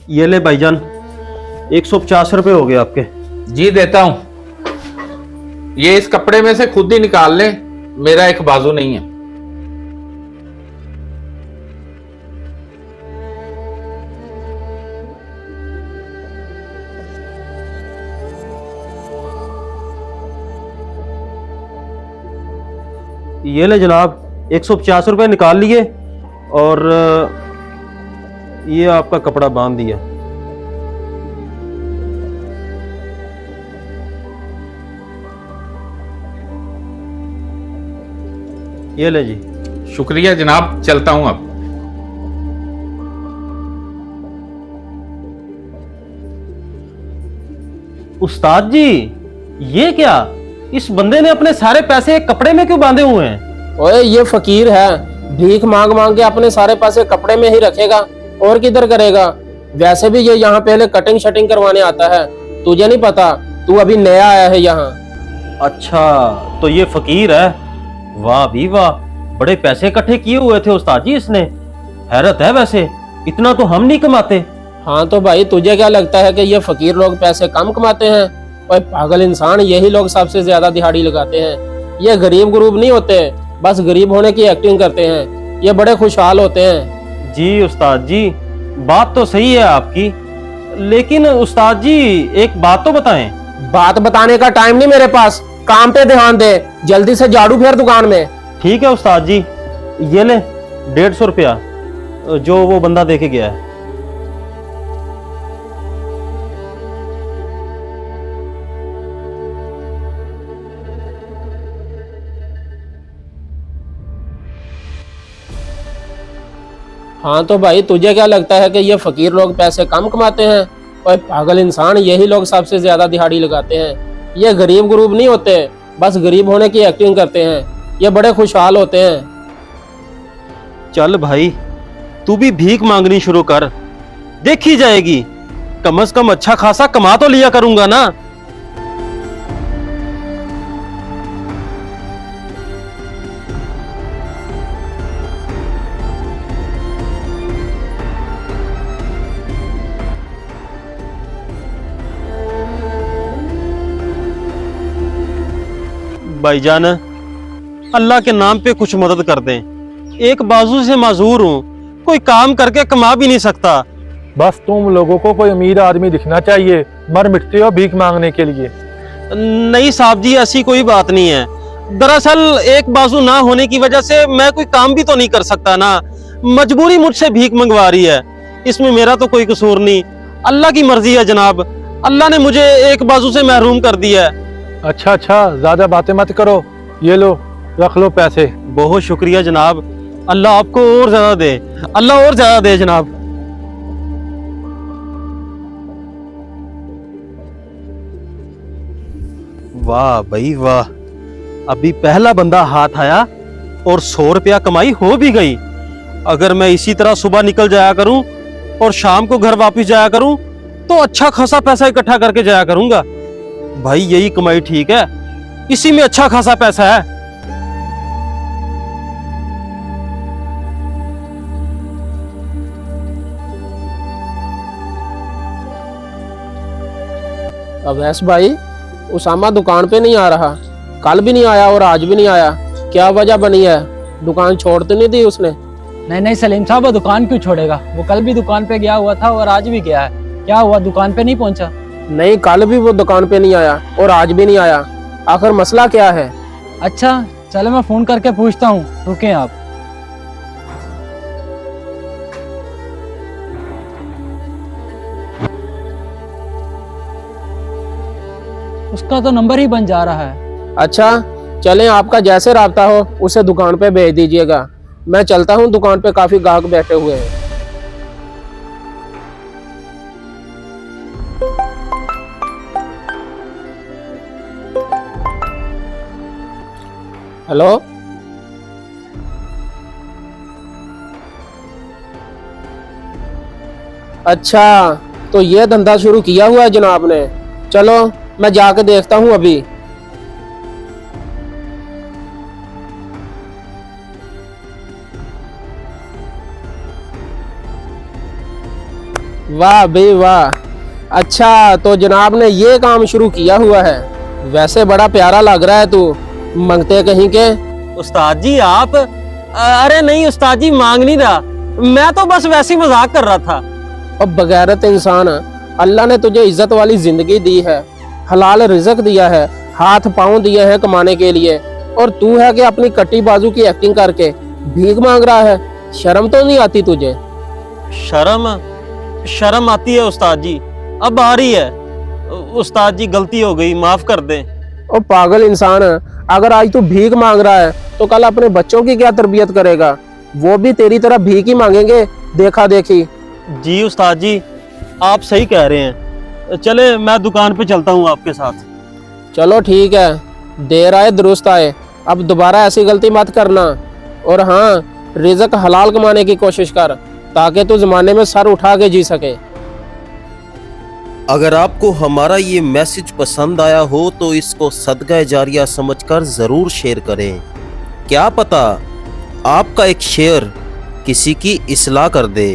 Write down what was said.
ये ले भाईजान, 150 रुपये हो गए आपके। जी देता हूं। ये इस कपड़े में से खुद ही निकाल ले, मेरा एक बाजू नहीं है। ये ले जनाब, 150 रुपये निकाल लिए और ये आपका कपड़ा बांध दिया। ये ले जी। शुक्रिया जनाब, चलता हूं अब। उस्ताद जी, ये क्या, इस बंदे ने अपने सारे पैसे एक कपड़े में क्यों बांधे हुए हैं? ओए ये फकीर है, भीख मांग मांग के अपने सारे पैसे कपड़े में ही रखेगा और किधर करेगा। वैसे भी ये यहाँ पहले कटिंग शटिंग करवाने आता है, तुझे नहीं पता, तू अभी नया आया है यहाँ। अच्छा, तो ये फकीर है। वाह भी वाह, बड़े पैसे इकट्ठे किए हुए थे उस्ताद जी इसने। हैरत है, वैसे इतना तो हम नहीं कमाते। हाँ तो भाई तुझे क्या लगता है कि ये फकीर लोग पैसे कम कमाते हैं? ओए पागल इंसान, यही लोग सबसे ज्यादा दिहाड़ी लगाते हैं। ये गरीब गरूब नहीं होते, बस गरीब होने की एक्टिंग करते हैं। ये बड़े खुशहाल होते हैं। जी उस्ताद जी, बात तो सही है आपकी, लेकिन उस्ताद जी एक बात तो बताएं। बात बताने का टाइम नहीं मेरे पास, काम पे ध्यान दे, जल्दी से झाड़ू फेर दुकान में। ठीक है उस्ताद जी, ये ले 150 रुपया जो वो बंदा दे के गया है। हाँ तो भाई तुझे क्या लगता है कि ये फकीर लोग पैसे कम कमाते हैं? और पागल इंसान, यही लोग सबसे ज्यादा दिहाड़ी लगाते हैं। ये गरीब गरूब नहीं होते, बस गरीब होने की एक्टिंग करते हैं। ये बड़े खुशहाल होते हैं। चल भाई, तू भी भीख मांगनी शुरू कर, देखी जाएगी। कम से कम अच्छा खासा कमा तो लिया करूंगा ना। भाईजान, अल्लाह के नाम पे कुछ मदद कर दें। एक बाजू से माजूर हूँ, कोई काम करके कमा भी नहीं सकता। बस तुम लोगों को कोई अमीर आदमी दिखना चाहिए, मर मिटते हो भीख मांगने के लिए। नहीं साहब जी, ऐसी कोई बात नहीं है। दरअसल एक बाजू ना होने की वजह से मैं कोई काम भी तो नहीं कर सकता ना। मजबूरी मुझसे भीख मंगवा रही है, इसमें मेरा तो कोई कसूर नहीं। अल्लाह की मर्जी है जनाब, अल्लाह ने मुझे एक बाजू से महरूम कर दिया है। अच्छा अच्छा, ज्यादा बातें मत करो, ये लो रख लो पैसे। बहुत शुक्रिया जनाब, अल्लाह आपको और ज्यादा दे, अल्लाह और ज्यादा दे जनाब। वाह भाई वाह, अभी पहला बंदा हाथ आया और 100 रुपया कमाई हो भी गई। अगर मैं इसी तरह सुबह निकल जाया करूं और शाम को घर वापस जाया करूं तो अच्छा खासा पैसा इकट्ठा करके जाया करूंगा। भाई यही कमाई ठीक है, इसी में अच्छा खासा पैसा है। अवैस भाई, उसामा दुकान पे नहीं आ रहा, कल भी नहीं आया और आज भी नहीं आया, क्या वजह बनी है? दुकान छोड़ तो नहीं दी उसने? नहीं नहीं सलीम साहब, वो दुकान क्यों छोड़ेगा? वो कल भी दुकान पे गया हुआ था और आज भी गया है। क्या हुआ, दुकान पे नहीं पहुंचा? नहीं, कल भी वो दुकान पे नहीं आया और आज भी नहीं आया। आखिर मसला क्या है? अच्छा चलो मैं फोन करके पूछता हूँ, रुकें आप। उसका तो नंबर ही बन जा रहा है। अच्छा चलें, आपका जैसे राब्ता हो उसे दुकान पे भेज दीजिएगा। मैं चलता हूँ, दुकान पे काफी ग्राहक बैठे हुए हैं। हेलो, अच्छा तो ये धंधा शुरू किया हुआ है जनाब ने। चलो मैं जाके देखता हूँ अभी। वाह भाई वाह। अच्छा तो जनाब ने ये काम शुरू किया हुआ है, वैसे बड़ा प्यारा लग रहा है तू, मंगते कहीं के। उस्ताद जी आप अरे नहीं उस्ताद जी, मांग नहीं रहा, मैं तो बस वैसे ही मजाक कर रहा था। और बगैरत इंसान, अल्लाह ने तुझे इज्जत वाली जिंदगी दी है, हलाल रिजक दिया है, हाथ पांव दिए हैं कमाने के लिए, और तू है कि अपनी कट्टी बाजू की एक्टिंग करके भीख मांग रहा है। शर्म तो नहीं आती तुझे? शर्म आती है उस्ताद जी, अब आ रही है। उस्ताद जी गलती हो गई, माफ कर दें। ओ पागल इंसान, अगर आज तू भीख मांग रहा है तो कल अपने बच्चों की क्या तरबियत करेगा? वो भी तेरी तरह भीख ही मांगेंगे, देखा देखी। जी उस्ताद जी आप सही कह रहे हैं, चले मैं दुकान पे चलता हूँ आपके साथ। चलो ठीक है, देर आए दुरुस्त आए, अब दोबारा ऐसी गलती मत करना। और हाँ, रिजक हलाल कमाने की कोशिश कर, ताकि तू जमाने में सर उठा के जी सके। अगर आपको हमारा ये मैसेज पसंद आया हो तो इसको सदका जारिया समझकर ज़रूर शेयर करें। क्या पता आपका एक शेयर किसी की इस्लाह कर दे।